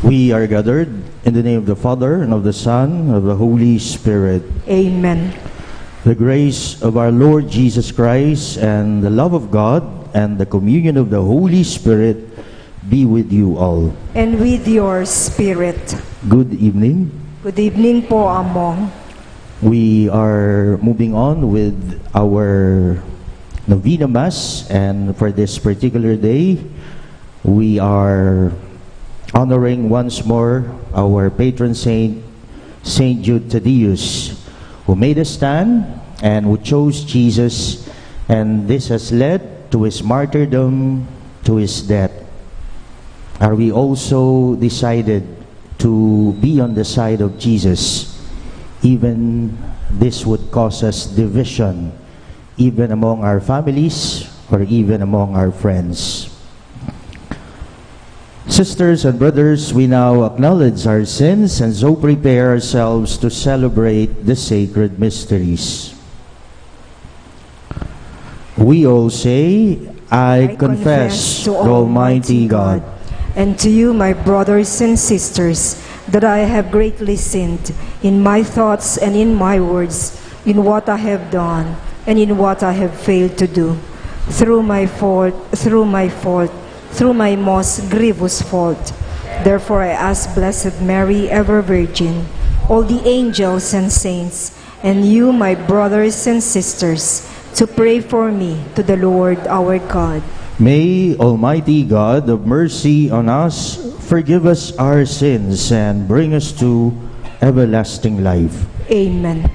We are gathered in the name of the Father, and of the Son, and of the Holy Spirit. Amen. The grace of our Lord Jesus Christ, and the love of God, and the communion of the Holy Spirit be with you all. And with your spirit. Good evening. Good evening po, Among. We are moving on with our Novena Mass, and for this particular day, we are honoring once more our patron saint, Saint Jude Thaddeus, who made a stand and who chose Jesus, and this has led to his martyrdom, to his death. Are we also decided to be on the side of Jesus, even this would cause us division, even among our families or even among our friends? Sisters and brothers, we now acknowledge our sins and so prepare ourselves to celebrate the sacred mysteries. We all say, I confess to Almighty God and to you, my brothers and sisters, that I have greatly sinned in my thoughts and in my words, in what I have done and in what I have failed to do, through my most grievous fault. Therefore I ask Blessed Mary, ever Virgin, all the angels and saints, and you, my brothers and sisters, to pray for me to the Lord our God. May Almighty God of mercy on us forgive us our sins and bring us to everlasting life. Amen.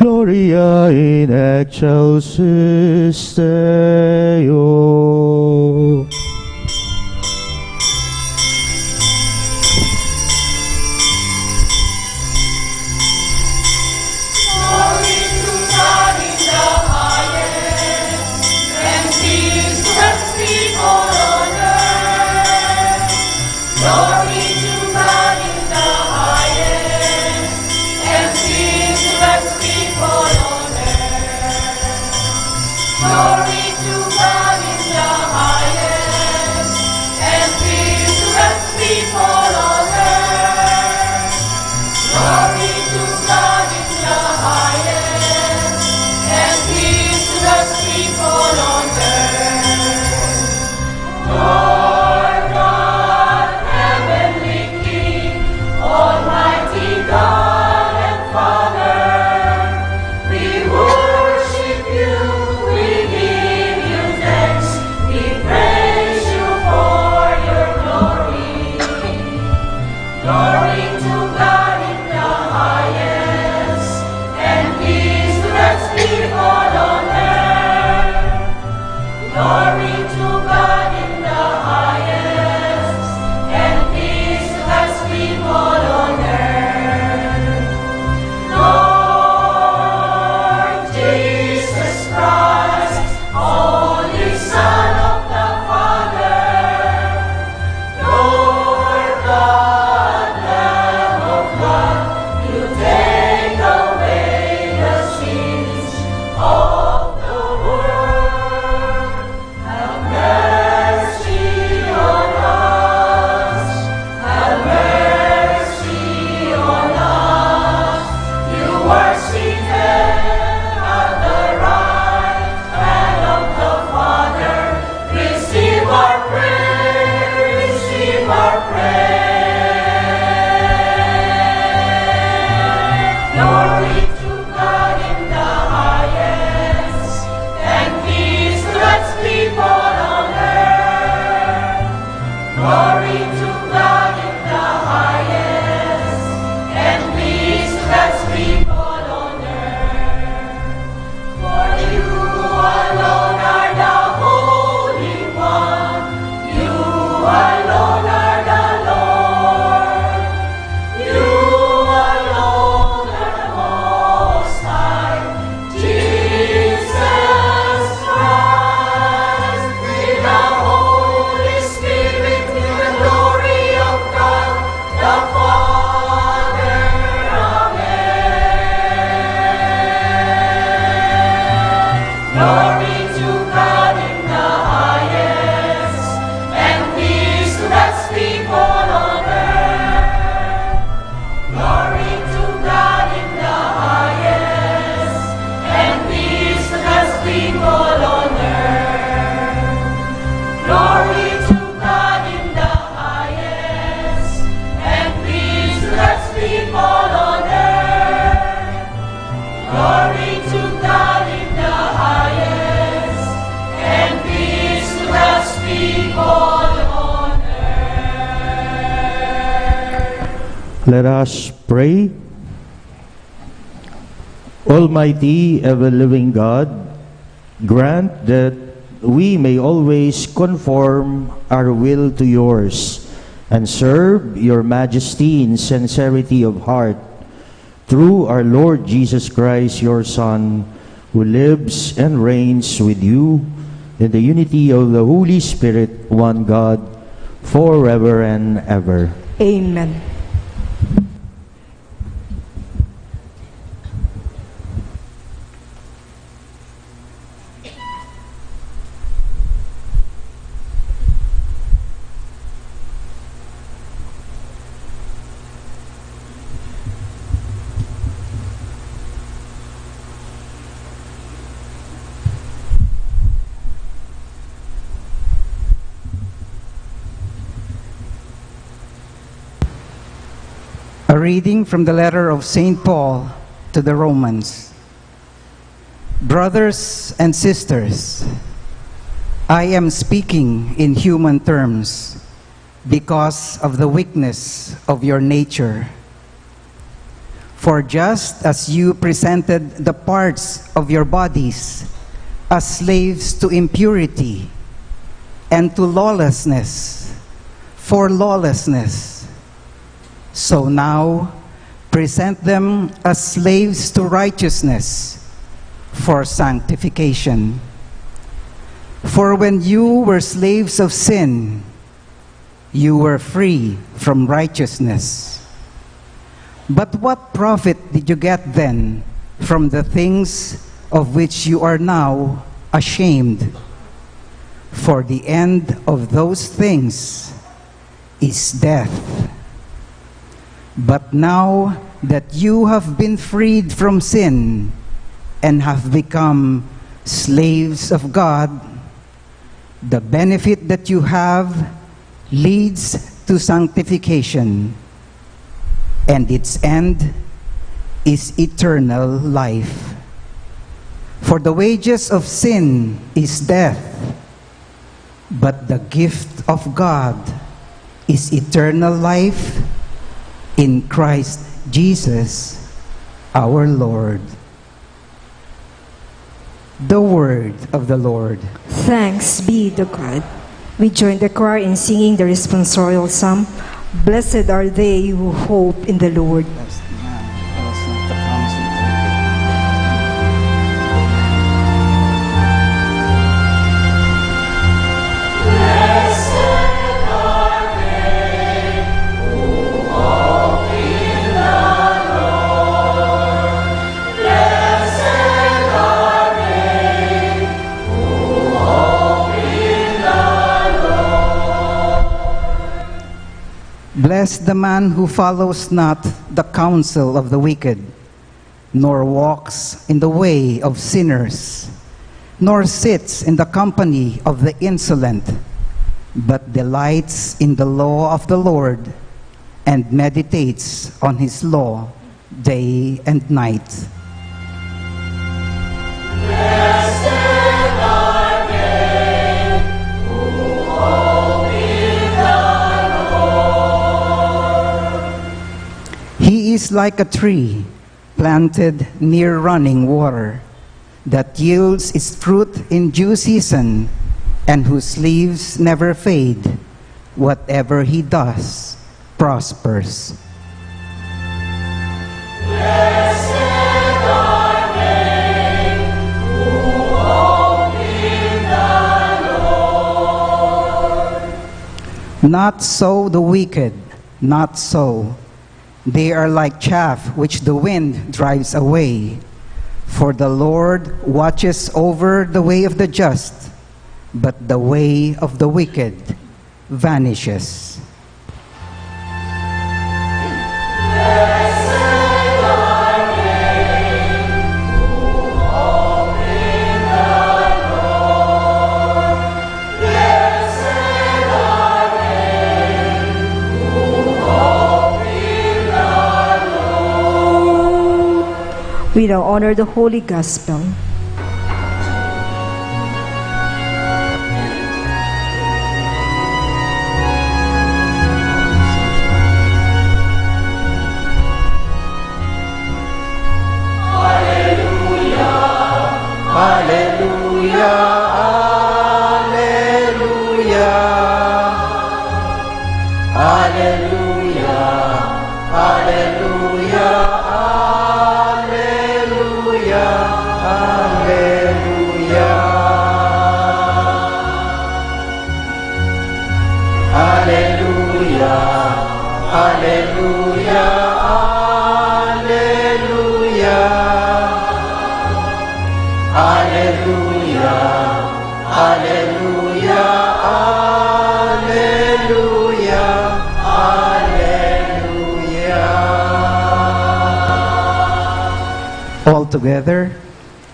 Gloria in excelsis Deo. We worship you, we give you thanks. Glory to God in the highest, and peace to God's people on earth. For you alone are the Holy One, you alone are the Lord, you alone are the Most High, Jesus Christ, with the Holy Spirit, with the glory of God, the Father. Amen. Glory to God in the highest, and peace to God's people on earth. Glory to God in the highest, and peace to God's people on earth. Glory to God in the highest, and peace to God's people on earth. Glory to God in the highest, and peace to God's people on earth. Let us pray. Almighty, ever-living God, grant that we may always conform our will to yours and serve your majesty in sincerity of heart, through our Lord Jesus Christ, your Son, who lives and reigns with you in the unity of the Holy Spirit, one God, forever and ever. Amen. A reading from the letter of St. Paul to the Romans. Brothers and sisters, I am speaking in human terms because of the weakness of your nature. For just as you presented the parts of your bodies as slaves to impurity and to lawlessness, for lawlessness, so now present them as slaves to righteousness, for sanctification. For when you were slaves of sin, you were free from righteousness. But what profit did you get then from the things of which you are now ashamed? For the end of those things is death. But now that you have been freed from sin and have become slaves of God, the benefit that you have leads to sanctification, and its end is eternal life. For the wages of sin is death, but the gift of God is eternal life in Christ Jesus our Lord. The word of the Lord. Thanks be to God. We join the choir in singing the responsorial psalm. Blessed are they who hope in the Lord. Blessed the man who follows not the counsel of the wicked, nor walks in the way of sinners, nor sits in the company of the insolent, but delights in the law of the Lord, and meditates on his law day and night. Blessed are they who hope in the is like a tree planted near running water that yields its fruit in due season and whose leaves never fade. Whatever he does prospers. Blessed are they who hope in the Lord. Not so the wicked, not so. They are like chaff which the wind drives away. For the Lord watches over the way of the just, but the way of the wicked vanishes. We now honor the Holy Gospel. Altogether,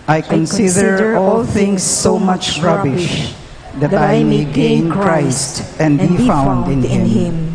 I consider all things so much rubbish, that I may gain Christ and be found in him.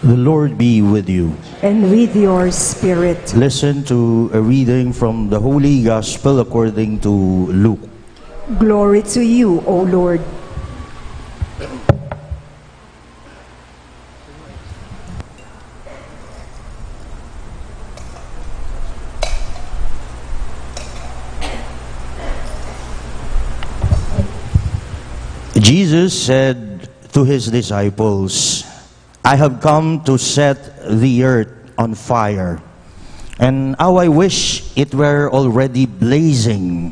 The Lord be with you. And with your spirit. Listen to a reading from the Holy Gospel according to Luke. Glory to you, O Lord. Jesus said to his disciples, I have come to set the earth on fire, and how I wish it were already blazing.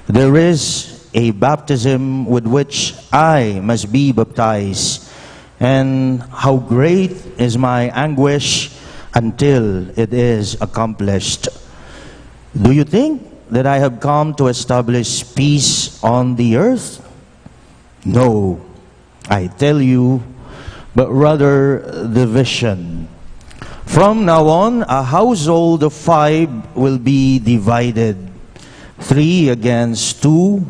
There is a baptism with which I must be baptized, and how great is my anguish until it is accomplished. Do you think that I have come to establish peace on the earth? No, I tell you, but rather division. From now on, a household of 5 will be divided, 3 against 2,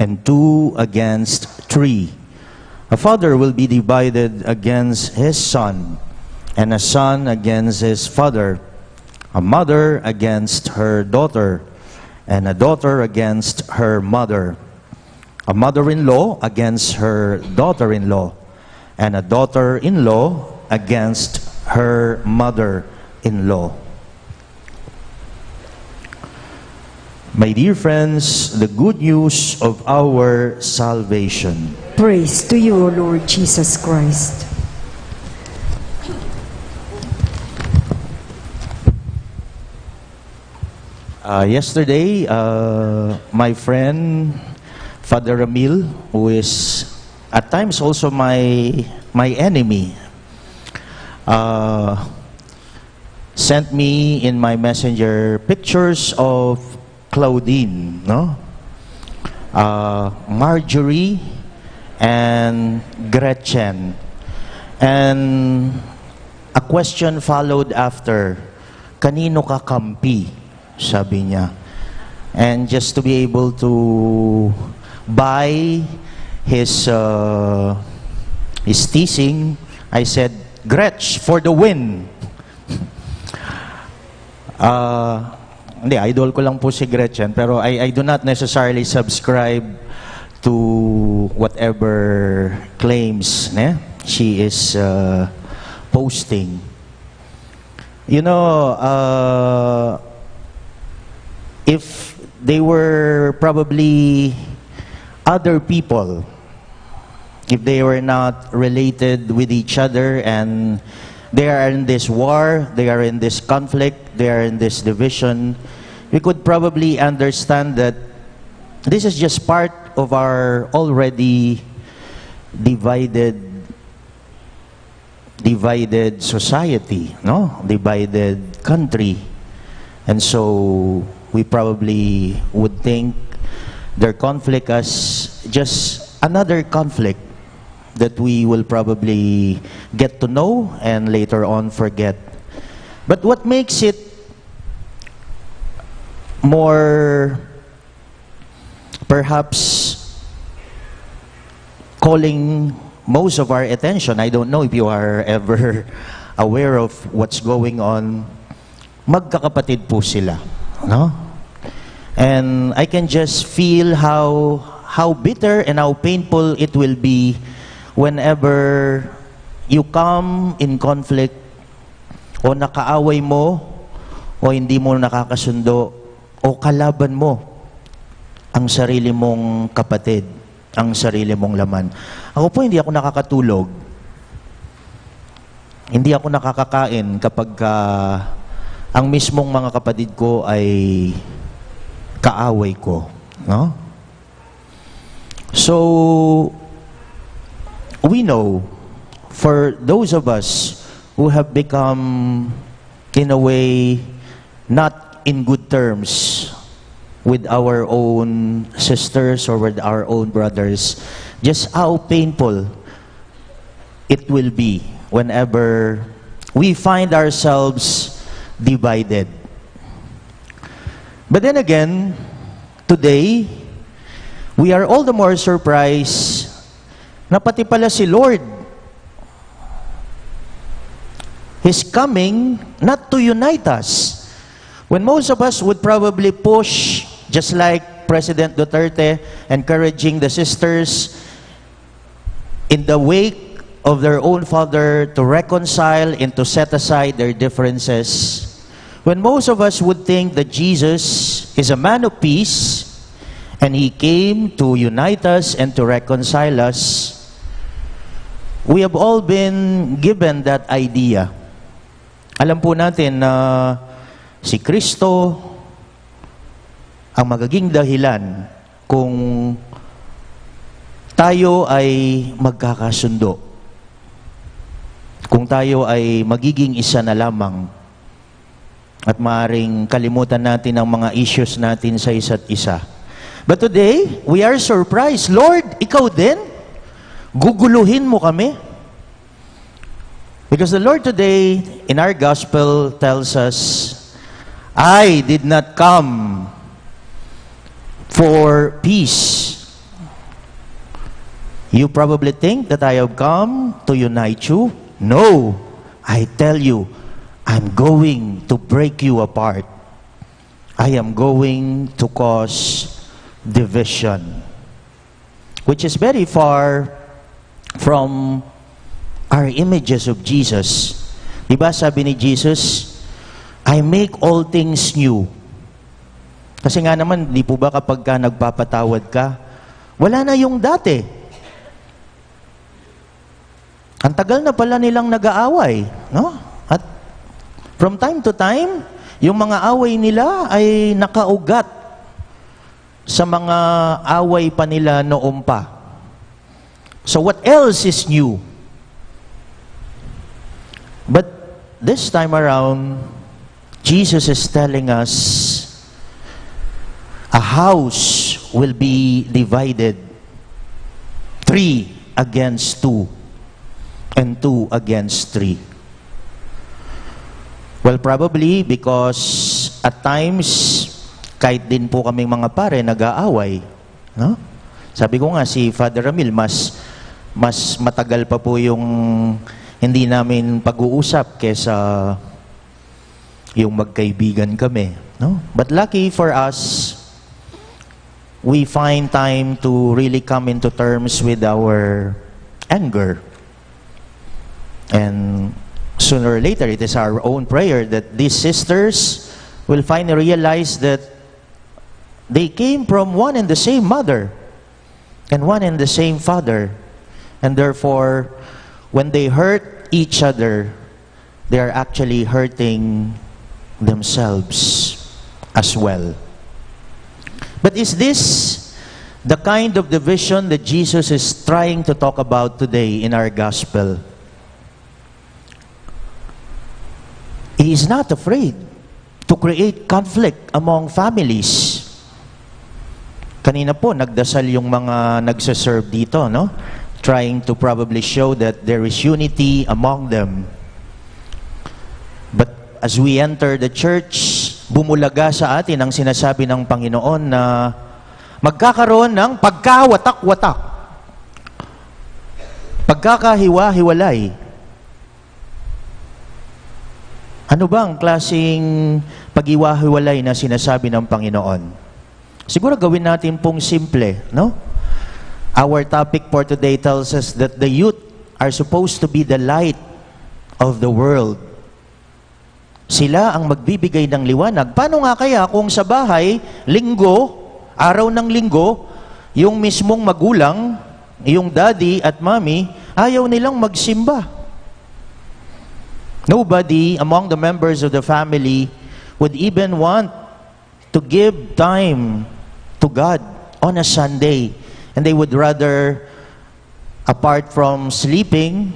and 2 against 3. A father will be divided against his son, and a son against his father, a mother against her daughter, and a daughter against her mother, a mother-in-law against her daughter-in-law, and a daughter-in-law against her mother-in-law. My dear friends, the good news of our salvation. Praise to you, O Lord Jesus Christ. Yesterday, my friend Father Ramil, who is at times also my enemy, sent me in my messenger pictures of Claudine, no? Marjorie, and Gretchen. And a question followed after, kanino ka kampi? Sabi niya. And just to be able to buy his teasing, I said, Gretch, for the win. Hindi, idol ko lang po si Gretchen, pero I do not necessarily subscribe to whatever claims she is posting. You know, if they were probably other people, if they were not related with each other and they are in this war, they are in this conflict, they are in this division, we could probably understand that this is just part of our already divided society, no? Divided country. And so we probably would think their conflict as just another conflict that we will probably get to know and later on forget. But what makes it more perhaps calling most of our attention, I don't know if you are ever aware of what's going on, magkakapatid po sila, no? And I can just feel how bitter and how painful it will be whenever you come in conflict o nakaaway mo o hindi mo nakakasundo o kalaban mo ang sarili mong kapatid, ang sarili mong laman. Ako po hindi ako nakakatulog. Hindi ako nakakakain kapag ang mismong mga kapatid ko ay kaaway ko, no? So we know, for those of us who have become, in a way, not in good terms with our own sisters or with our own brothers, just how painful it will be whenever we find ourselves divided. But then again, today, we are all the more surprised na pati pala si Lord is coming not to unite us. When most of us would probably push, just like President Duterte, encouraging the sisters in the wake of their own father to reconcile and to set aside their differences. When most of us would think that Jesus is a man of peace and He came to unite us and to reconcile us, we have all been given that idea. Alam po natin na si Kristo ang magiging dahilan kung tayo ay magkakasundo. Kung tayo ay magiging isa na lamang at maaaring kalimutan natin ang mga issues natin sa isa't isa. But today, we are surprised. Lord, ikaw din? Guguluhin mo kami? Because the Lord today, in our gospel, tells us, I did not come for peace. You probably think that I have come to unite you. No, I tell you, I'm going to break you apart. I am going to cause division, which is very far from our images of Jesus. Diba sabi ni Jesus, I make all things new. Kasi nga naman, di po ba kapag ka nagpapatawad ka, wala na yung dati. Ang tagal na pala nilang nag-aaway, no? At from time to time, yung mga away nila ay nakaugat sa mga away pa nila noon pa. So what else is new? But this time around, Jesus is telling us, a house will be divided 3 against 2 and 2 against 3? Well, probably because at times, kahit din po kaming mga pare, nag-aaway. No? Sabi ko nga, si Father Ramil, mas matagal pa po yung hindi namin pag-uusap kesa yung magkaibigan kami. No? But lucky for us, we find time to really come into terms with our anger. And sooner or later, it is our own prayer that these sisters will finally realize that they came from one and the same mother and one and the same father. And therefore, when they hurt each other, they are actually hurting themselves as well. But is this the kind of division that Jesus is trying to talk about today in our gospel? He is not afraid to create conflict among families. Kanina po, nagdasal yung mga nagsaserve dito, no? Trying to probably show that there is unity among them. But as we enter the church, bumulaga sa atin ang sinasabi ng Panginoon na magkakaroon ng pagkawatak-watak, pagkakahiwa-hiwalay. Ano ba ang klaseng paghiwa-hiwalay na sinasabi ng Panginoon? Siguro gawin natin pong simple, no? Our topic for today tells us that the youth are supposed to be the light of the world. Sila ang magbibigay ng liwanag. Paano nga kaya kung sa bahay, linggo, araw ng linggo, yung mismong magulang, yung daddy at mommy, ayaw nilang magsimba? Nobody among the members of the family would even want to give time to God on a Sunday. And they would rather, apart from sleeping,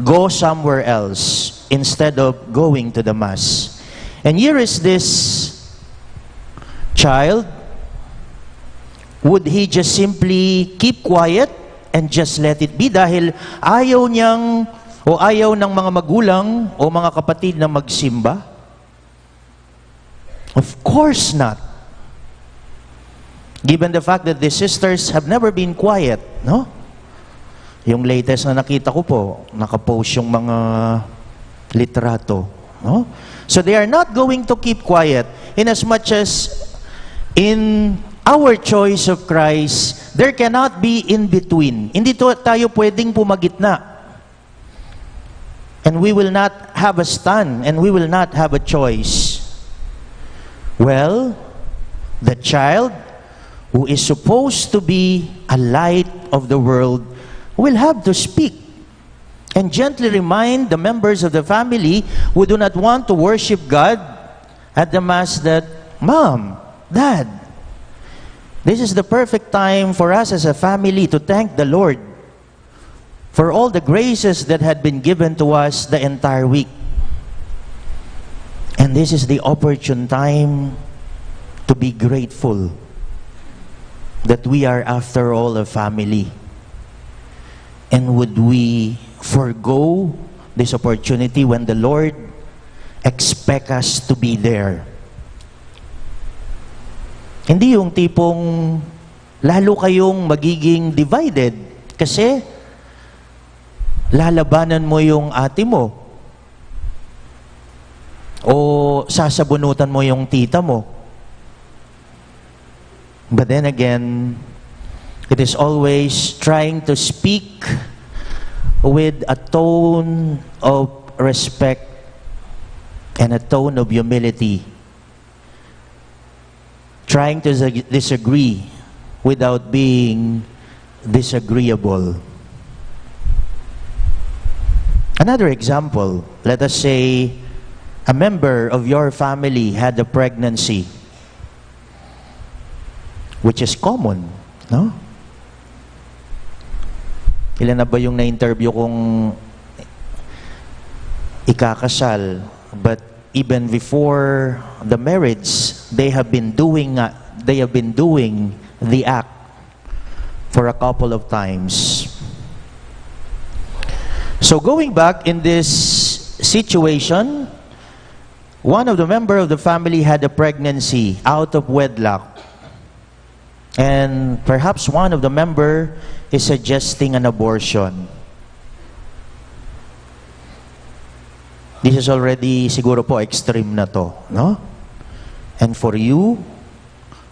go somewhere else instead of going to the Mass. And here is this child. Would he just simply keep quiet and just let it be dahil ayaw niyang o ayaw ng mga magulang o mga kapatid na magsimba? Of course not. Given the fact that the sisters have never been quiet, no? Yung latest na nakita ko po, nakapost yung mga litrato, no? So they are not going to keep quiet in as much as in our choice of Christ, there cannot be in between. Hindi tayo pwedeng pumagitna. And we will not have a stand and we will not have a choice. Well, the child who is supposed to be a light of the world will have to speak and gently remind the members of the family who do not want to worship God at the Mass that, Mom, Dad, this is the perfect time for us as a family to thank the Lord for all the graces that had been given to us the entire week. And this is the opportune time to be grateful that we are, after all, a family. And would we forgo this opportunity when the Lord expects us to be there? Hindi yung tipong lalo kayong magiging divided kasi lalabanan mo yung ate mo o sasabunutan mo yung tita mo. But then again, it is always trying to speak with a tone of respect and a tone of humility. Trying to disagree without being disagreeable. Another example, let us say a member of your family had a pregnancy, which is common, no? Ilan na ba yung na-interview kong ikakasal, but even before the marriage, they have been doing the act for a couple of times. So going back in this situation, one of the member of the family had a pregnancy out of wedlock. And perhaps one of the member is suggesting an abortion. This is already siguro po extreme na to, no? And for you,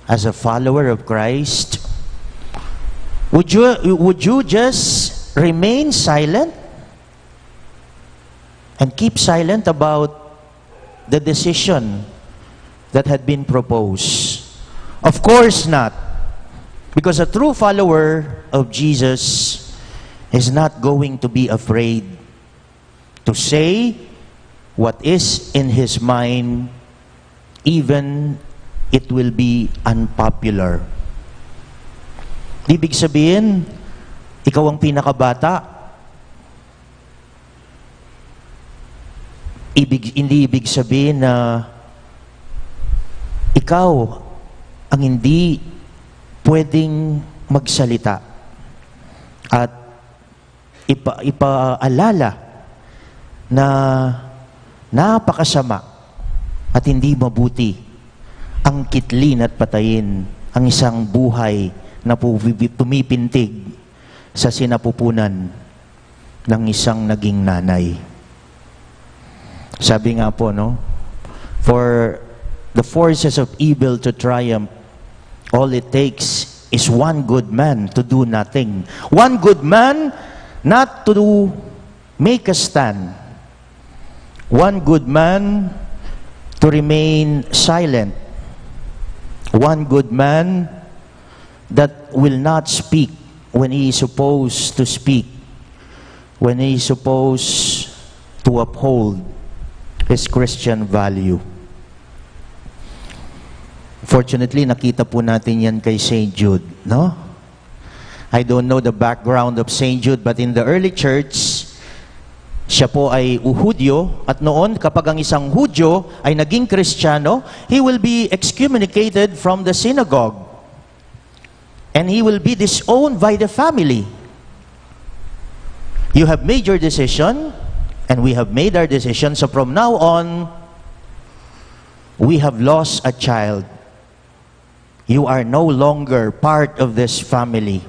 as a follower of Christ, would you just remain silent and keep silent about the decision that had been proposed? Of course not. Because a true follower of Jesus is not going to be afraid to say what is in his mind, even it will be unpopular. Ibig sabihin, ikaw ang pinakabata. Hindi ibig sabihin na ikaw ang hindi pwedeng magsalita at ipaalala na napakasama at hindi mabuti ang kitlin at patayin ang isang buhay na pumipintig sa sinapupunan ng isang naging nanay. Sabi nga po, no? For the forces of evil to triumph, all it takes is one good man to do nothing. One good man not to make a stand. One good man to remain silent. One good man that will not speak when he is supposed to speak, when he is supposed to uphold his Christian value. Fortunately, nakita po natin yan kay St. Jude, no? I don't know the background of St. Jude, but in the early church, siya po ay Hudyo, at noon, kapag ang isang Hudyo ay naging Kristiyano, he will be excommunicated from the synagogue. And he will be disowned by the family. You have made your decision, and we have made our decision, so from now on, we have lost a child. You are no longer part of this family.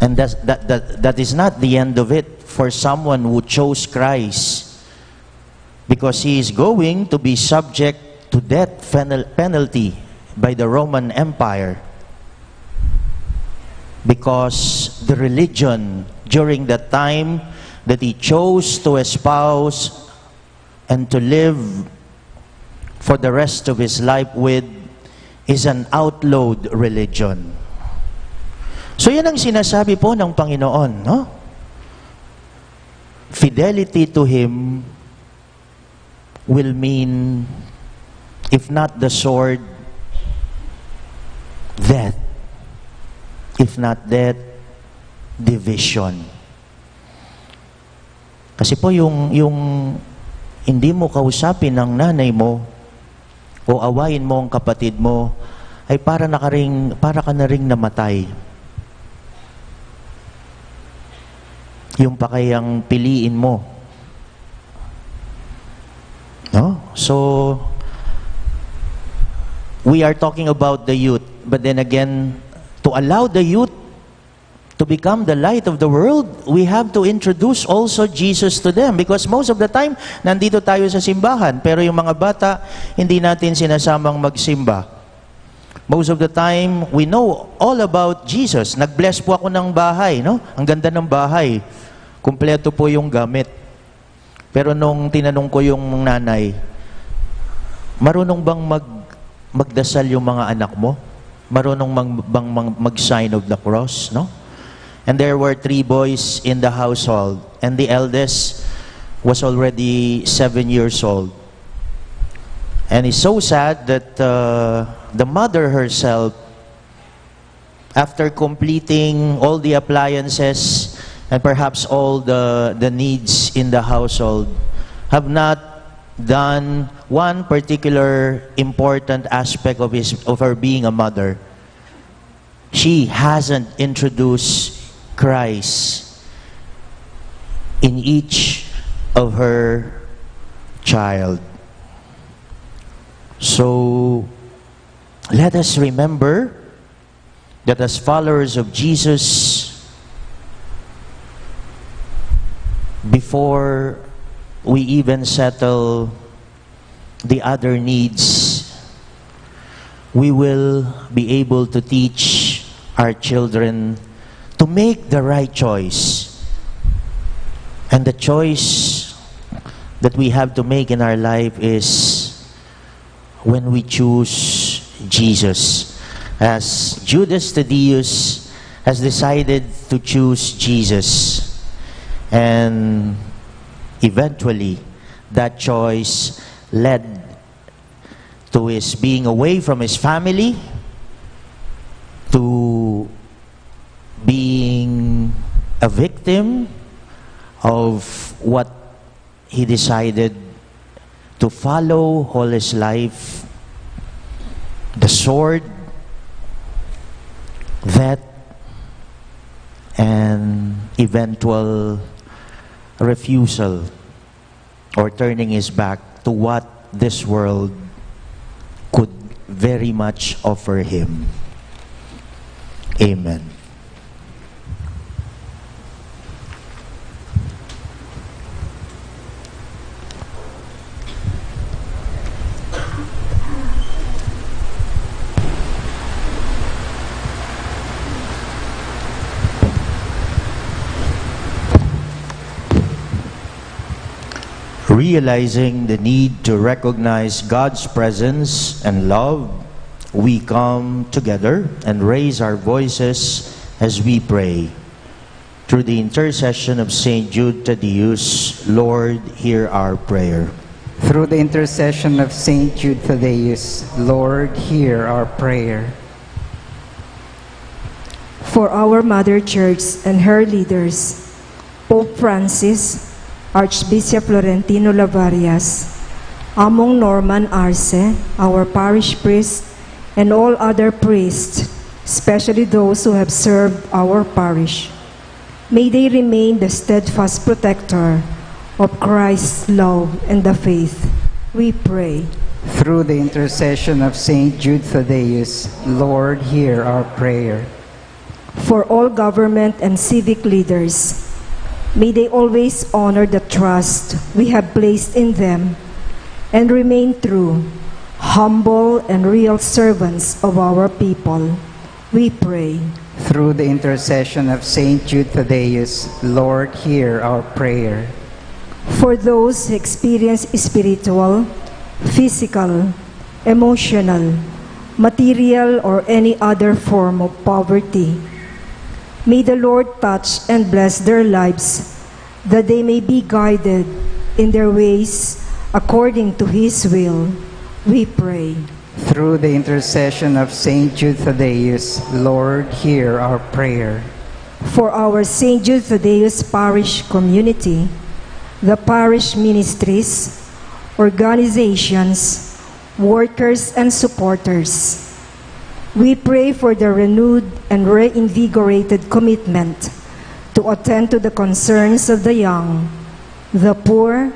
And that is not the end of it for someone who chose Christ, because he is going to be subject to death penalty by the Roman Empire, because the religion during the time that he chose to espouse and to live for the rest of his life with is an outlawed religion. So yan ang sinasabi po ng Panginoon, no? Fidelity to Him will mean, if not the sword, death. If not death, division. Kasi po yung hindi mo kausapin ng nanay mo o awayin mo ang kapatid mo, ay para ka na ring namatay. Yung pa kayang piliin mo. No? So, we are talking about the youth. But then again, to allow the youth to become the light of the world, we have to introduce also Jesus to them. Because most of the time, nandito tayo sa simbahan. Pero yung mga bata, hindi natin sinasamang magsimba. Most of the time, we know all about Jesus. Nag-bless po ako ng bahay, no? Ang ganda ng bahay. Kumpleto po yung gamit. Pero nung tinanong ko yung nanay, marunong bang magdasal yung mga anak mo? Marunong bang mag-sign of the cross, no? And there were 3 boys in the household. And the eldest was already 7 years old. And it's so sad that the mother herself, after completing all the appliances and perhaps all the needs in the household, have not done one particular important aspect of her being a mother. She hasn't introduced Christ in each of her child. So let us remember that as followers of Jesus, before we even settle the other needs, we will be able to teach our children to make the right choice. And the choice that we have to make in our life is when we choose Jesus. As Judas Thaddeus has decided to choose Jesus, and eventually that choice led to his being away from his family, to being a victim of what he decided to follow all his life, the sword, that, and eventual refusal or turning his back to what this world could very much offer him. Amen. Realizing the need to recognize God's presence and love, we come together and raise our voices as we pray. Through the intercession of Saint Jude Thaddeus, Lord, hear our prayer. Through the intercession of Saint Jude Thaddeus, Lord, hear our prayer. For our Mother Church and her leaders, Pope Francis, Archbishop Florentino Lavarias, Among Norman Arce, our parish priest, and all other priests, especially those who have served our parish. May they remain the steadfast protector of Christ's love and the faith. We pray. Through the intercession of Saint Jude Thaddeus, Lord, hear our prayer. For all government and civic leaders, may they always honor the trust we have placed in them and remain true, humble, and real servants of our people. We pray. Through the intercession of Saint Jude Thaddeus, Lord, hear our prayer. For those who experience spiritual, physical, emotional, material, or any other form of poverty, may the Lord touch and bless their lives, that they may be guided in their ways according to His will. We pray. Through the intercession of Saint Jude Thaddeus, Lord, hear our prayer. For our St. Jude Thaddeus Parish community, the parish ministries, organizations, workers, and supporters, we pray for the renewed and reinvigorated commitment to attend to the concerns of the young, the poor,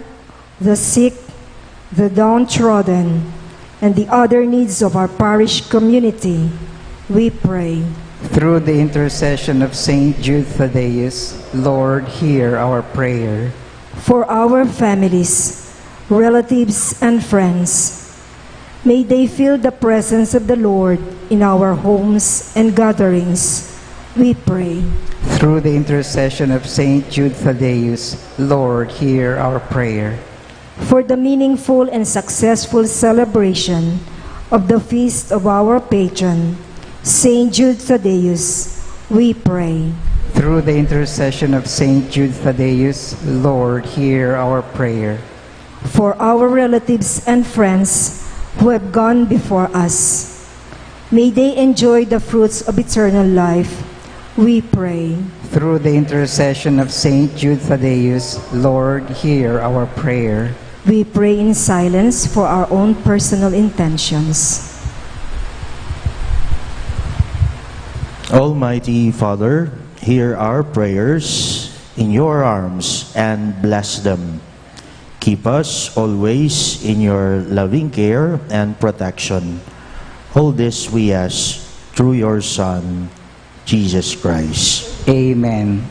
the sick, the downtrodden, and the other needs of our parish community. We pray. Through the intercession of Saint Jude Thaddeus, Lord, hear our prayer. For our families, relatives, and friends, may they feel the presence of the Lord in our homes and gatherings. We pray. Through the intercession of Saint Jude Thaddeus, Lord, hear our prayer. For the meaningful and successful celebration of the feast of our patron, Saint Jude Thaddeus, we pray. Through the intercession of Saint Jude Thaddeus, Lord, hear our prayer. For our relatives and friends who have gone before us, may they enjoy the fruits of eternal life. We pray. Through the intercession of Saint Jude Thaddeus, Lord, hear our prayer. We pray in silence for our own personal intentions. Almighty Father, hear our prayers in your arms and bless them. Keep us always in your loving care and protection. All this we ask through your Son, Jesus Christ. Amen.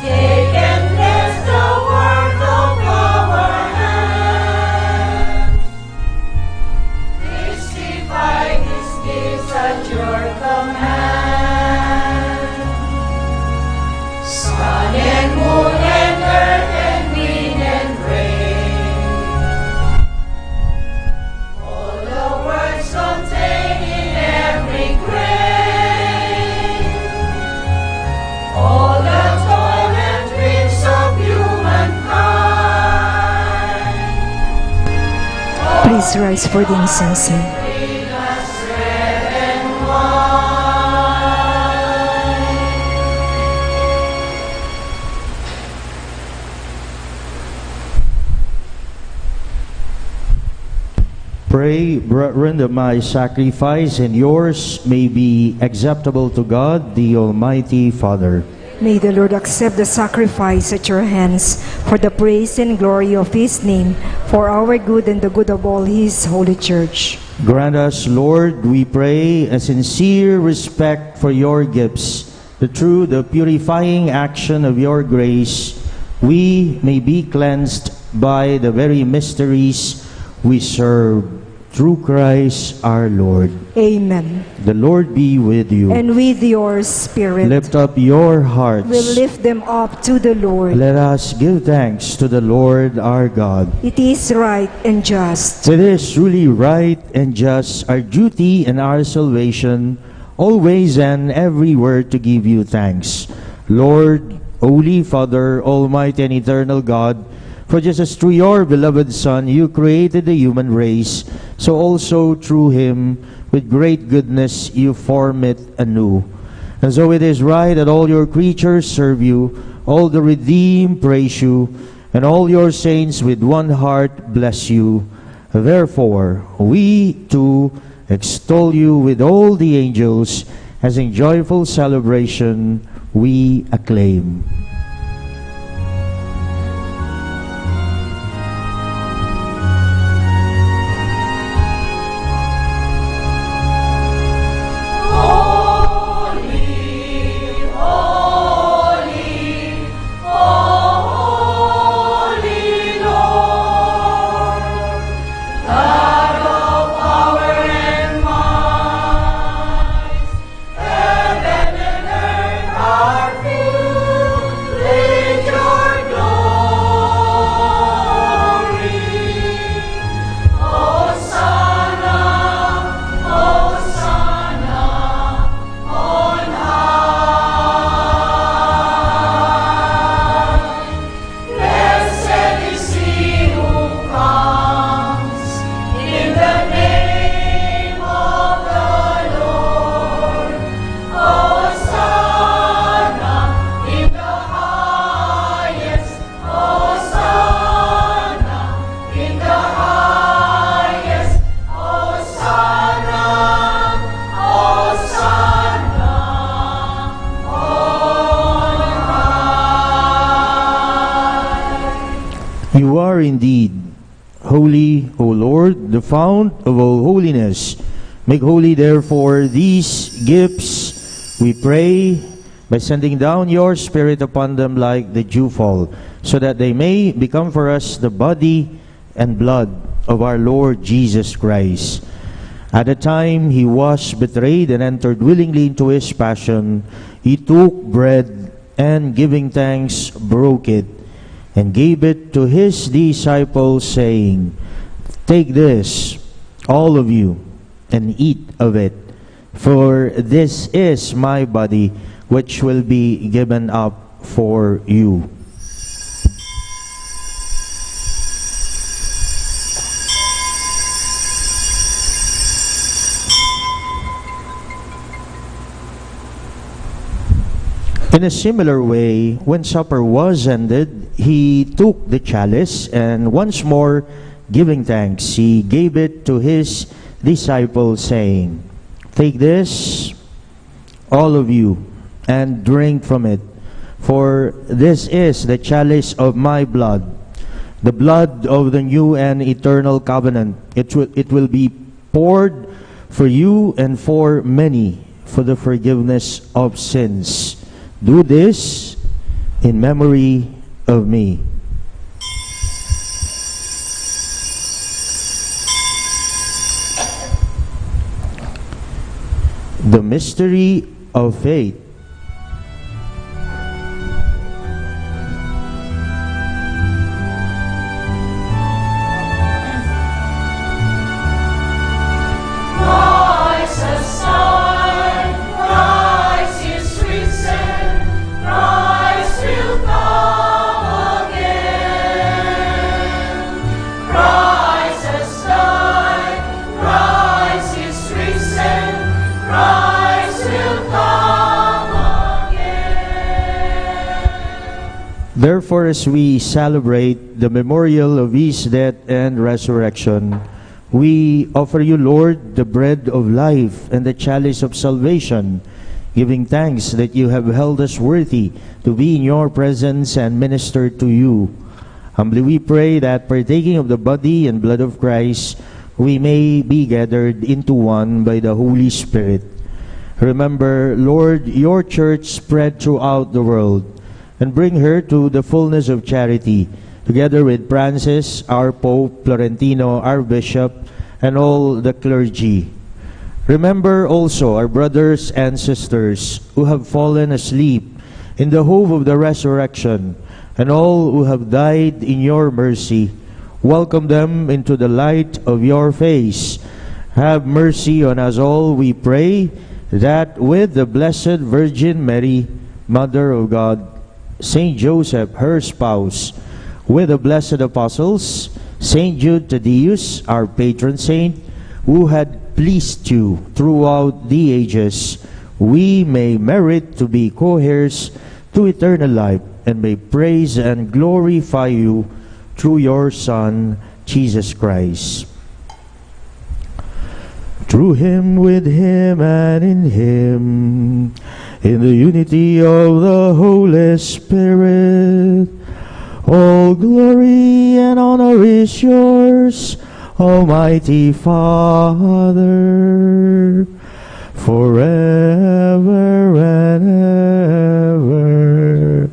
Take and bless the world. your command. Sun and moon and earth and wind and rain, all the words contained in every grain, all the toil and dreams of humankind. Please rise for the incensing. Bring us bread and wine. Pray, brethren, that my sacrifice and yours may be acceptable to God, the Almighty Father. May the Lord accept the sacrifice at your hands for the praise and glory of his name, for our good and the good of all his holy church. Grant us, Lord, we pray, a sincere respect for your gifts, that through the purifying action of your grace, we may be cleansed by the very mysteries we serve. Through Christ our Lord. Amen. The Lord be with you. And with your spirit, Lift up your hearts. we'll lift them up to the Lord. Let us give thanks to the Lord our God. It is right and just. It is truly right and just, our duty and our salvation, always and everywhere to give you thanks. Lord, Holy Father, Almighty and Eternal God, for just as through your beloved Son you created the human race, so also through him, with great goodness, you form it anew. And so it is right that all your creatures serve you, all the redeemed praise you, and all your saints with one heart bless you. Therefore, we too extol you with all the angels, as in joyful celebration we acclaim. You are indeed holy, O Lord, the fount of all holiness. Make holy, therefore, these gifts, we pray, by sending down your Spirit upon them like the dewfall, so that they may become for us the body and blood of our Lord Jesus Christ. At the time he was betrayed and entered willingly into his passion, he took bread and, giving thanks, broke it and gave it to his disciples, saying, "Take this, all of you, and eat of it, for this is my body, which will be given up for you." In a similar way, when supper was ended, he took the chalice, and once more giving thanks, he gave it to his disciples, saying, "Take this, all of you, and drink from it, for this is the chalice of my blood, the blood of the new and eternal covenant. It will be poured for you and for many for the forgiveness of sins. Do this in memory of me." The mystery of faith. Christ has died, Christ is risen, Christ will come again. Christ has died, Christ is risen, Christ will come again. Therefore, as we celebrate the memorial of his death and resurrection, we offer you, Lord, the bread of life and the chalice of salvation, giving thanks that you have held us worthy to be in your presence and minister to you. Humbly we pray that, partaking of the body and blood of Christ, we may be gathered into one by the Holy Spirit. Remember, Lord, your church spread throughout the world, and bring her to the fullness of charity, together with Francis, our Pope, Florentino, our Bishop, and all the clergy. Remember also our brothers and sisters who have fallen asleep in the hope of the resurrection, and all who have died in your mercy. Welcome them into the light of your face. Have mercy on us all, we pray, that with the Blessed Virgin Mary, Mother of God, Saint Joseph, her spouse, with the blessed apostles, Saint Jude Thaddeus, our patron saint, who had pleased you throughout the ages, we may merit to be co-heirs to eternal life, and may praise and glorify you through your Son, Jesus Christ. Through him, with him, and in him, in the unity of the Holy Spirit, all glory and honor is yours, Almighty Father, forever and ever.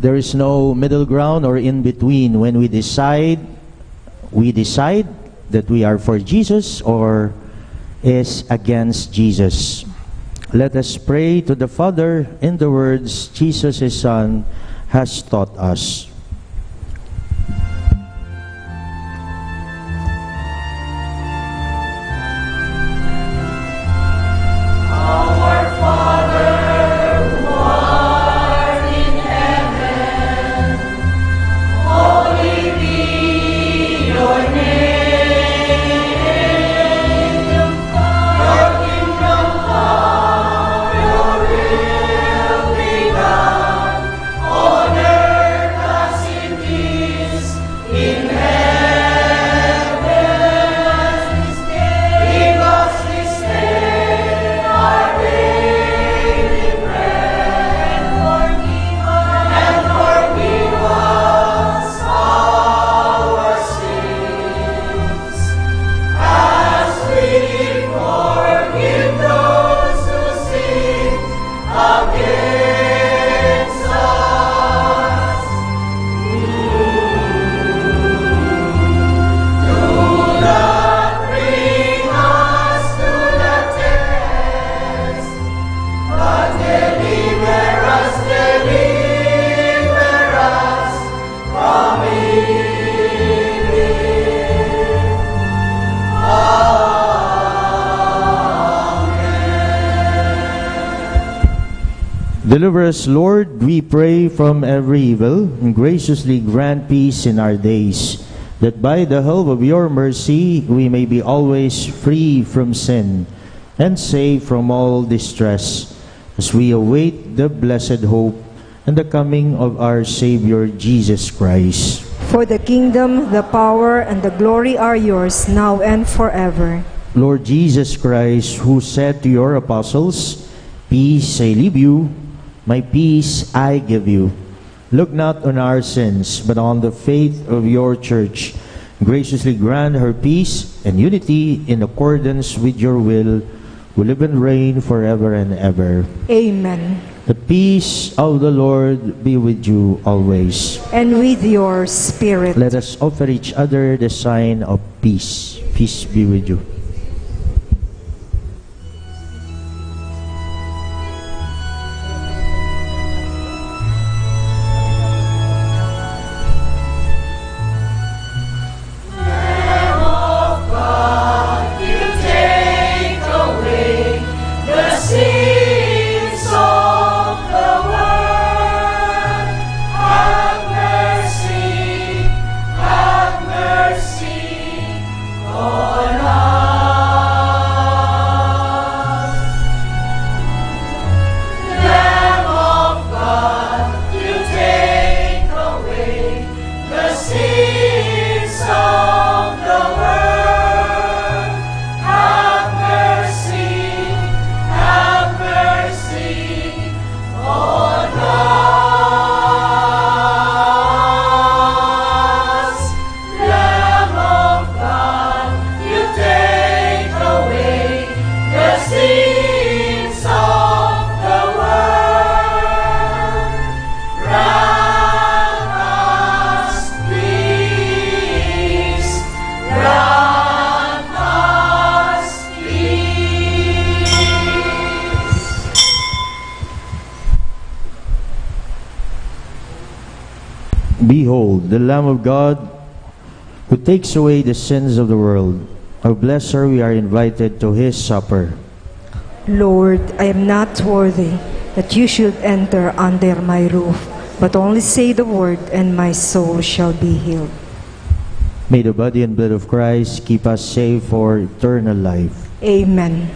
There is no middle ground or in between when we decide that we are for Jesus or is against Jesus. Let us pray to the Father in the words Jesus, his Son, has taught us. Deliver us, Lord, we pray, from every evil, and graciously grant peace in our days, that by the help of your mercy we may be always free from sin and safe from all distress, as we await the blessed hope and the coming of our Savior Jesus Christ. For the kingdom, the power, and the glory are yours, now and forever. Lord Jesus Christ, who said to your apostles, "Peace I leave you, my peace I give you," look not on our sins, but on the faith of your church. Graciously grant her peace and unity in accordance with your will, who live and reign forever and ever. Amen. The peace of the Lord be with you always. And with your spirit. Let us offer each other the sign of peace. Peace be with you. Behold, the Lamb of God, who takes away the sins of the world. How blessed are we are invited to his supper. Lord, I am not worthy that you should enter under my roof, but only say the word, and my soul shall be healed. May the body and blood of Christ keep us safe for eternal life. Amen.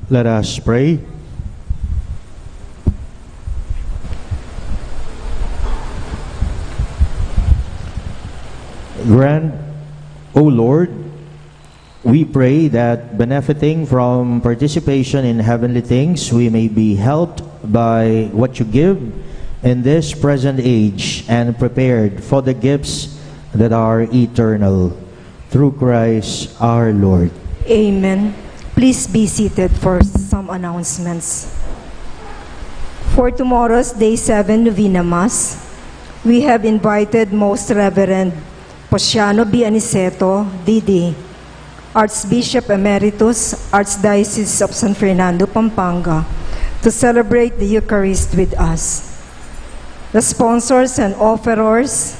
Let us pray. Grant, O Lord, we pray that benefiting from participation in heavenly things, we may be helped by what you give in this present age and prepared for the gifts that are eternal. Through Christ our Lord. Amen. Please be seated for some announcements. For tomorrow's Day 7 Novena Mass, we have invited Most Reverend Posciano B. Aniceto, D.D., Archbishop Emeritus, Archdiocese of San Fernando, Pampanga, to celebrate the Eucharist with us. The sponsors and offerers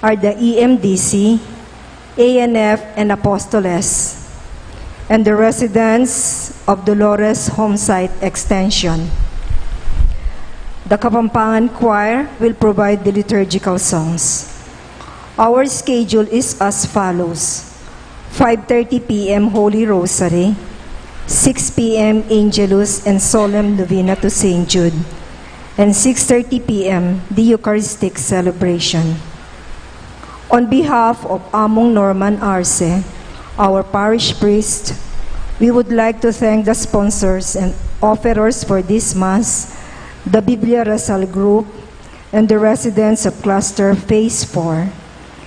are the EMDC, ANF, and Apostoles, and the residents of Dolores Homesite Extension. The Kapampangan Choir will provide the liturgical songs. Our schedule is as follows: 5:30 p.m. Holy Rosary, 6 p.m. Angelus and Solemn Novena to St. Jude, and 6:30 p.m. the Eucharistic celebration. On behalf of Among Norman Arce, our parish priest, we would like to thank the sponsors and offerers for this Mass, the Biblia Rasal Group, and the residents of Cluster Phase 4,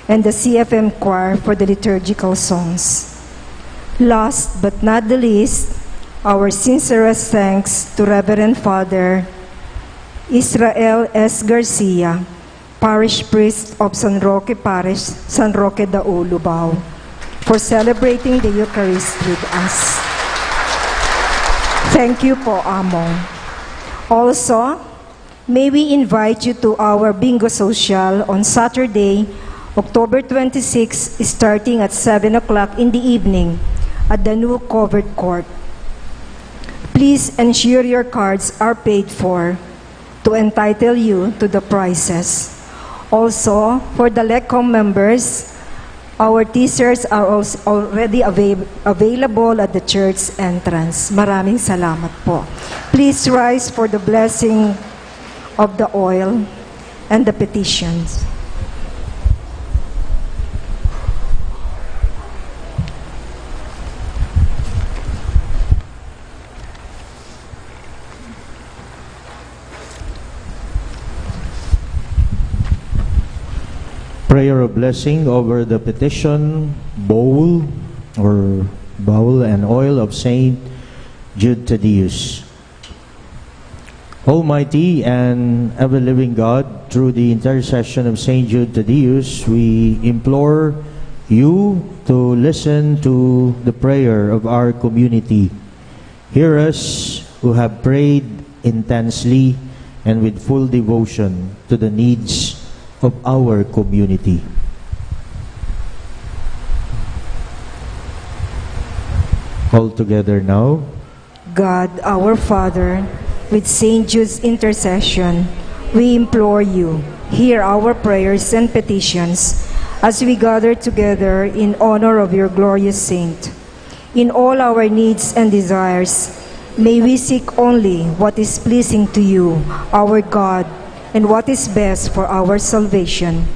and the CFM Choir for the liturgical songs. Last but not the least, our sincerest thanks to Reverend Father Israel S. Garcia, Parish Priest of San Roque Parish, San Roque Dao, Lubao, for celebrating the Eucharist with us. Thank you po, Among. Also, may we invite you to our Bingo Social on Saturday, October 26, starting at 7 o'clock in the evening at the new covered court. Please ensure your cards are paid for to entitle you to the prizes. Also, for the LECOM members, our t-shirts are also already available at the church entrance. Maraming salamat po. Please rise for the blessing of the oil and the petitions. Prayer of blessing over the petition bowl and oil of Saint Jude Thaddeus. Almighty and ever-living God, through the intercession of Saint Jude Thaddeus, we implore you to listen to the prayer of our community. Hear us who have prayed intensely and with full devotion to the needs of our community. All together now. God, our Father, with Saint Jude's intercession, we implore you, hear our prayers and petitions as we gather together in honor of your glorious saint. In all our needs and desires, may we seek only what is pleasing to you, our God, and what is best for our salvation.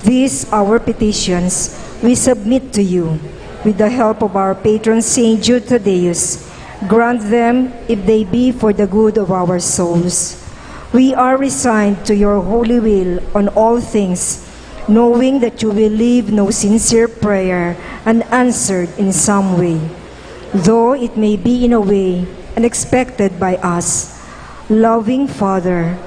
These, our petitions, we submit to you with the help of our patron Saint Jude Thaddeus. Grant them if they be for the good of our souls. We are resigned to your holy will on all things, knowing that you will leave no sincere prayer unanswered in some way, though it may be in a way unexpected by us. Loving Father,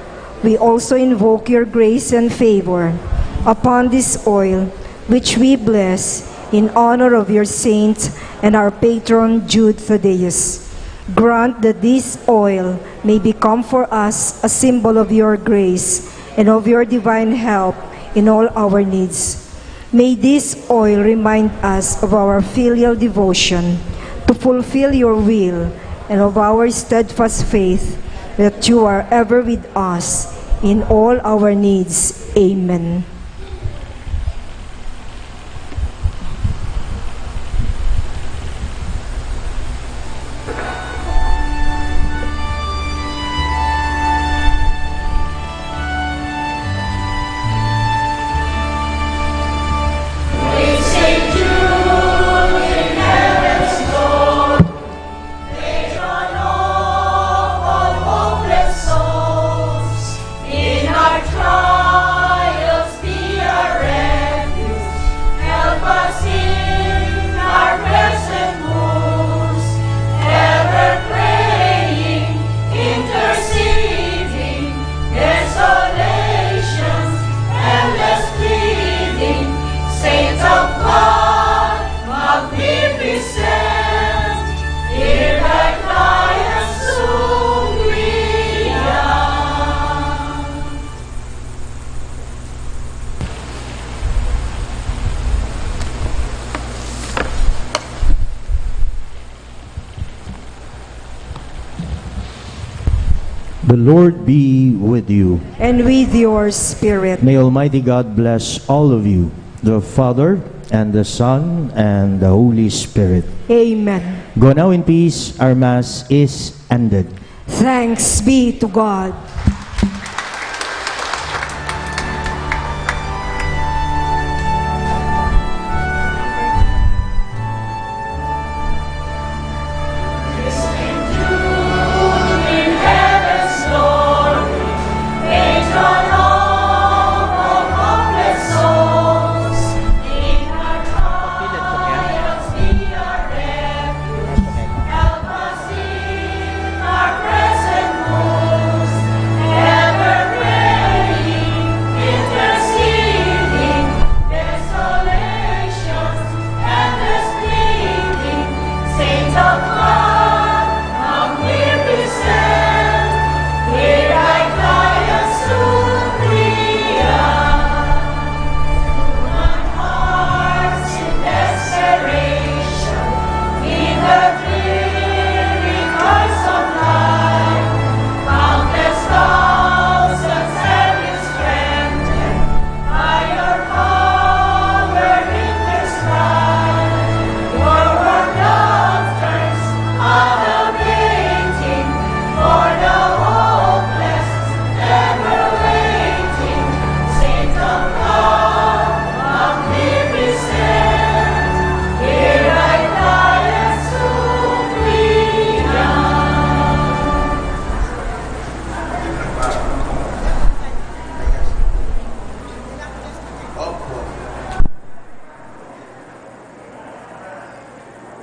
we also invoke your grace and favor upon this oil, which we bless in honor of your saint and our patron Jude Thaddeus. Grant that this oil may become for us a symbol of your grace and of your divine help in all our needs. May this oil remind us of our filial devotion to fulfill your will and of our steadfast faith that you are ever with us in all our needs. Amen. The Lord be with you. And with your spirit. May Almighty God bless all of you, the Father, and the Son, and the Holy Spirit. Amen. Go now in peace. Our Mass is ended. Thanks be to God.